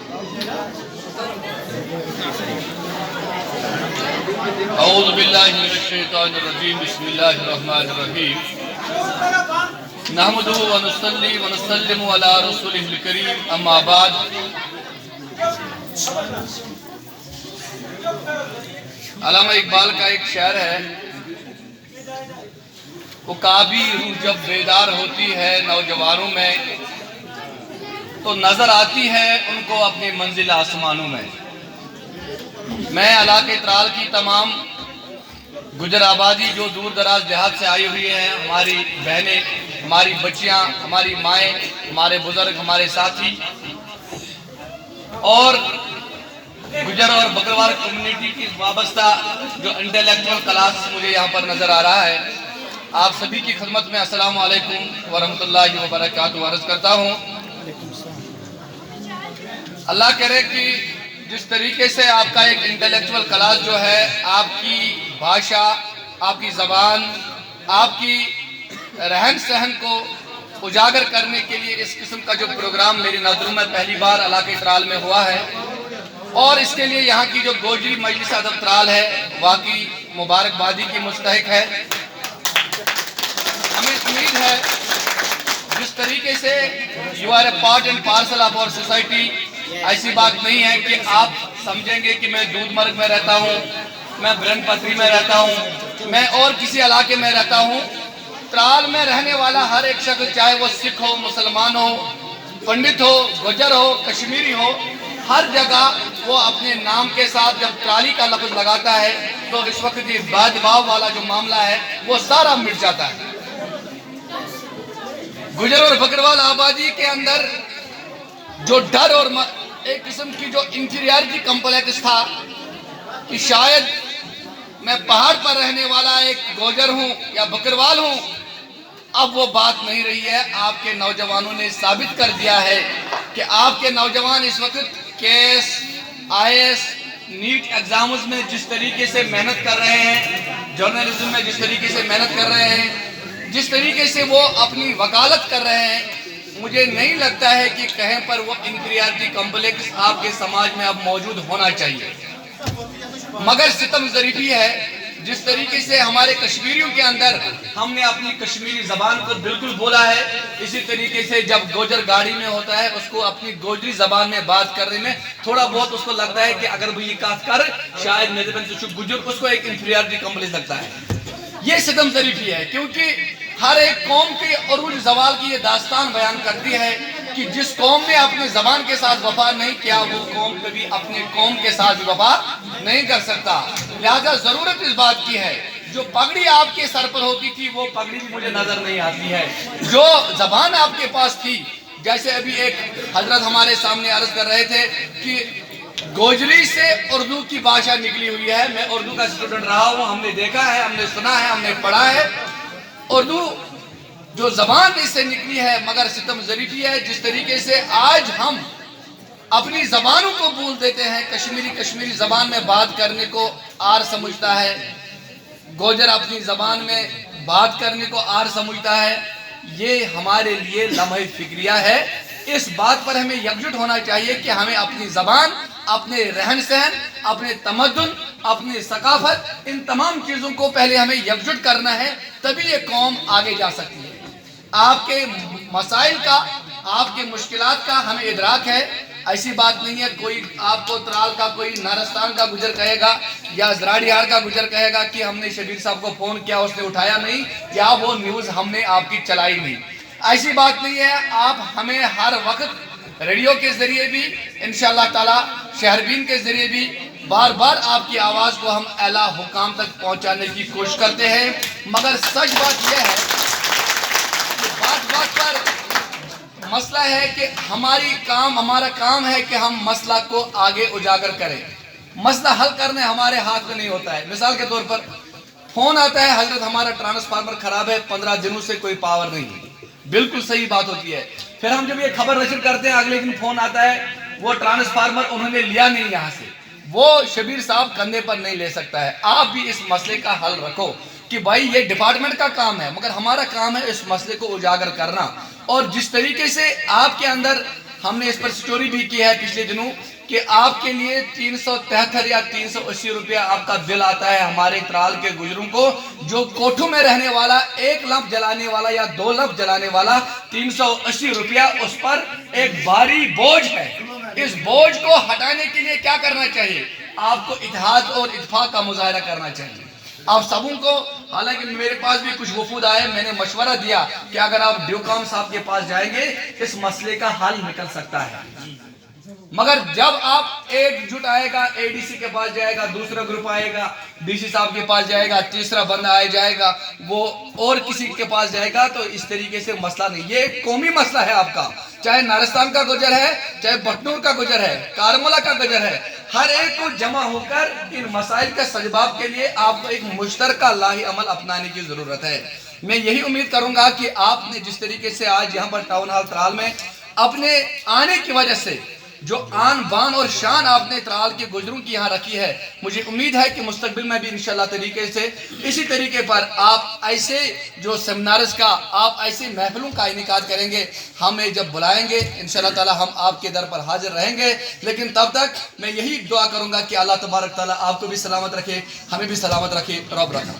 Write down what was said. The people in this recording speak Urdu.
اعوذ باللہ من الشیطان الرجیم بسم اللہ الرحمن الرحیم نحمدہ ونصلی ونسلم علی رسولہ الکریم اما بعد علامہ اقبال کا ایک شعر ہے، وہ کعبی روح جب بیدار ہوتی ہے نوجوانوں میں تو نظر آتی ہے ان کو اپنی منزل آسمانوں میں۔ میں علاقہ ترال کی تمام گجر آبادی جو دور دراز دیہات سے آئی ہوئی ہیں، ہماری بہنیں، ہماری بچیاں، ہماری مائیں، ہمارے بزرگ، ہمارے ساتھی اور گجر اور بکروال کمیونٹی کی وابستہ جو انٹلیکچوئل کلاس مجھے یہاں پر نظر آ رہا ہے، آپ سبھی کی خدمت میں السلام علیکم ورحمۃ اللہ وبرکاتہ عرض کرتا ہوں۔ اللہ کرے کہ جس طریقے سے آپ کا ایک انٹلیکچوئل کلاس جو ہے، آپ کی بھاشا، آپ کی زبان، آپ کی رہن سہن کو اجاگر کرنے کے لیے اس قسم کا جو پروگرام میری نظروں میں پہلی بار علاقہ ترال میں ہوا ہے، اور اس کے لیے یہاں کی جو گوجری مجلس ادب ترال ہے واقعی مبارکبادی کی مستحق ہے۔ ہمیں امید ہے جس طریقے سے you are a part and parcel of اور سوسائٹی، ایسی بات نہیں ہے کہ آپ سمجھیں گے کہ میں دودھ مرگ میں رہتا ہوں، میں برن پتری میں رہتا ہوں، میں اور کسی علاقے میں رہتا ہوں۔ ترال میں رہنے والا ہر ایک شخص، چاہے وہ سکھ ہو، مسلمان ہو، پنڈت ہو، گجر ہو، کشمیری ہو، ہر جگہ وہ اپنے نام کے ساتھ جب ترالی کا لفظ لگاتا ہے تو اس وقت یہ باج باو والا جو معاملہ ہے وہ سارا مٹ جاتا ہے۔ گجر اور بکروال آبادی کے اندر جو ڈر اور ایک قسم کی جو انفیریارٹی کمپلیکس تھا کہ شاید میں پہاڑ پر رہنے والا ایک گوجر ہوں یا بکروال ہوں، اب وہ بات نہیں رہی ہے۔ آپ کے نوجوانوں نے ثابت کر دیا ہے کہ آپ کے نوجوان اس وقت کیس، آئی ایس، نیٹ ایگزامز میں جس طریقے سے محنت کر رہے ہیں، جرنلزم میں جس طریقے سے محنت کر رہے ہیں، جس طریقے سے وہ اپنی وکالت کر رہے ہیں، مجھے نہیں لگتا ہے کہ کہیں پر وہ انفیریارٹی کمپلیکس آپ کے سماج میں اب موجود ہونا چاہیے۔ مگر ستم ظریفی ہے جس طریقے سے ہمارے کشمیریوں کے اندر ہم نے اپنی کشمیری زبان کو بالکل بولا ہے، اسی طریقے سے جب گوجر گاڑی میں ہوتا ہے اس کو اپنی گوجری زبان میں بات کرنے میں تھوڑا بہت اس کو لگتا ہے کہ اگر وہ یہ کات کر شاید میرے بن سے گجر، اس کو ایک انفیریارٹی کمپلیکس لگتا ہے۔ یہ ستم ظریفی ہے کیونکہ ہر ایک قوم کے عروج زوال کی یہ داستان بیان کرتی ہے کہ جس قوم نے اپنی زبان کے ساتھ وفا نہیں کیا، وہ قوم کبھی اپنے قوم کے ساتھ وفا نہیں کر سکتا۔ لہذا ضرورت اس بات کی ہے، جو پگڑی آپ کے سر پر ہوتی تھی وہ پگڑی بھی مجھے نظر نہیں آتی ہے، جو زبان آپ کے پاس تھی، جیسے ابھی ایک حضرت ہمارے سامنے عرض کر رہے تھے کہ گوجری سے اردو کی بھاشا نکلی ہوئی ہے۔ میں اردو کا اسٹوڈنٹ رہا ہوں، ہم نے دیکھا ہے، ہم نے سنا ہے، ہم نے پڑھا ہے۔ اردو جو زبان اس سے نکلی ہے، مگر ستم ظریفی ہے جس طریقے سے آج ہم اپنی زبانوں کو بھول دیتے ہیں۔ کشمیری زبان میں بات کرنے کو آر سمجھتا ہے، گوجر اپنی زبان میں بات کرنے کو آر سمجھتا ہے۔ یہ ہمارے لیے لمحہ فکریہ ہے۔ اس بات پر ہمیں یکجٹ ہونا چاہیے کہ ہمیں اپنی زبان، اپنے رہن سہن، اپنے تمدن، اپنی ثقافت، ان تمام چیزوں کو پہلے ہمیں یکجٹ کرنا ہے، تبھی یہ قوم آگے جا سکتی ہے۔ آپ کے مسائل کا، آپ کے مشکلات کا ہمیں ادراک ہے۔ ایسی بات نہیں ہے کوئی آپ کو ترال کا کوئی نارستان کا گجر کہے گا یا زراڑیہار کا گجر کہے گا کہ ہم نے شبیر صاحب کو فون کیا، اس نے اٹھایا نہیں، یا وہ نیوز ہم نے آپ کی چلائی نہیں۔ ایسی بات نہیں ہے۔ آپ ہمیں ہر وقت ریڈیو کے ذریعے بھی، انشاءاللہ تعالی شہربین کے ذریعے بھی بار بار آپ کی آواز کو ہم اعلیٰ حکام تک پہنچانے کی کوشش کرتے ہیں۔ مگر سچ بات یہ ہے کہ بات پر مسئلہ ہے کہ ہمارا کام ہے کہ ہم مسئلہ کو آگے اجاگر کریں۔ مسئلہ حل کرنے ہمارے ہاتھ میں نہیں ہوتا ہے۔ مثال کے طور پر فون آتا ہے، حضرت ہمارا ٹرانسفارمر خراب ہے، 15 دنوں سے کوئی پاور نہیں ہے۔ بالکل صحیح بات ہوتی ہے۔ پھر ہم جب یہ خبر نشر کرتے ہیں، اگلے دن فون آتا ہے، وہ ٹرانسفارمر انہوں نے لیا نہیں یہاں سے، وہ شبیر صاحب کندھے پر نہیں لے سکتا ہے۔ آپ بھی اس مسئلے کا حل رکھو کہ بھائی یہ ڈپارٹمنٹ کا کام ہے، مگر ہمارا کام ہے اس مسئلے کو اجاگر کرنا۔ اور جس طریقے سے آپ کے اندر ہم نے اس پر سٹوری بھی کی ہے پچھلے دنوں کہ آپ کے لیے 373 یا 380 روپیہ آپ کا بل آتا ہے ہمارے ترال کے گجروں کو، جو کوٹھوں میں رہنے والا 1 لمپ جلانے والا یا 2 لمپ جلانے والا 380 روپیہ اس پر ایک بھاری بوجھ ہے۔ اس بوجھ کو ہٹانے کے لیے کیا کرنا چاہیے؟ آپ کو اتحاد اور اتفاق کا مظاہرہ کرنا چاہیے۔ آپ سبوں کو، حالانکہ میرے پاس بھی کچھ وفود آئے، میں نے مشورہ دیا کہ اگر آپ ڈیوکام صاحب کے پاس جائیں گے اس مسئلے کا حل نکل سکتا ہے، مگر جب آپ ایک جٹ آئے گا، اے ڈی سی کے پاس جائے گا، دوسرا گروپ آئے گا ڈی سی صاحب کے پاس جائے گا، تیسرا بندہ آئے جائے گا، وہ اور کسی کے پاس جائے گا، تو اس طریقے سے مسئلہ نہیں، یہ ایک قومی مسئلہ ہے آپ کا، چاہے نارستان کا گجر ہے، چاہے بٹنور کا گجر ہے، کارمولہ کا گجر ہے، ہر ایک کو جمع ہو کر ان مسائل کا سجباب کے لیے آپ کو ایک مشترکہ لاہی عمل اپنانے کی ضرورت ہے۔ میں یہی امید کروں گا کہ آپ نے جس طریقے سے آج یہاں پر ٹاؤن ہال ترال میں اپنے آنے کی وجہ سے جو آن بان اور شان آپ نے ترال کے گجروں کی یہاں رکھی ہے، مجھے امید ہے کہ مستقبل میں بھی انشاءاللہ طریقے سے اسی طریقے پر آپ ایسے جو سیمنارز کا، آپ ایسے محفلوں کا انعقاد کریں گے، ہمیں جب بلائیں گے انشاءاللہ تعالی ہم آپ کے در پر حاضر رہیں گے۔ لیکن تب تک میں یہی دعا کروں گا کہ اللہ تبارک تعالی آپ کو بھی سلامت رکھے، ہمیں بھی سلامت رکھے، رب رکھا۔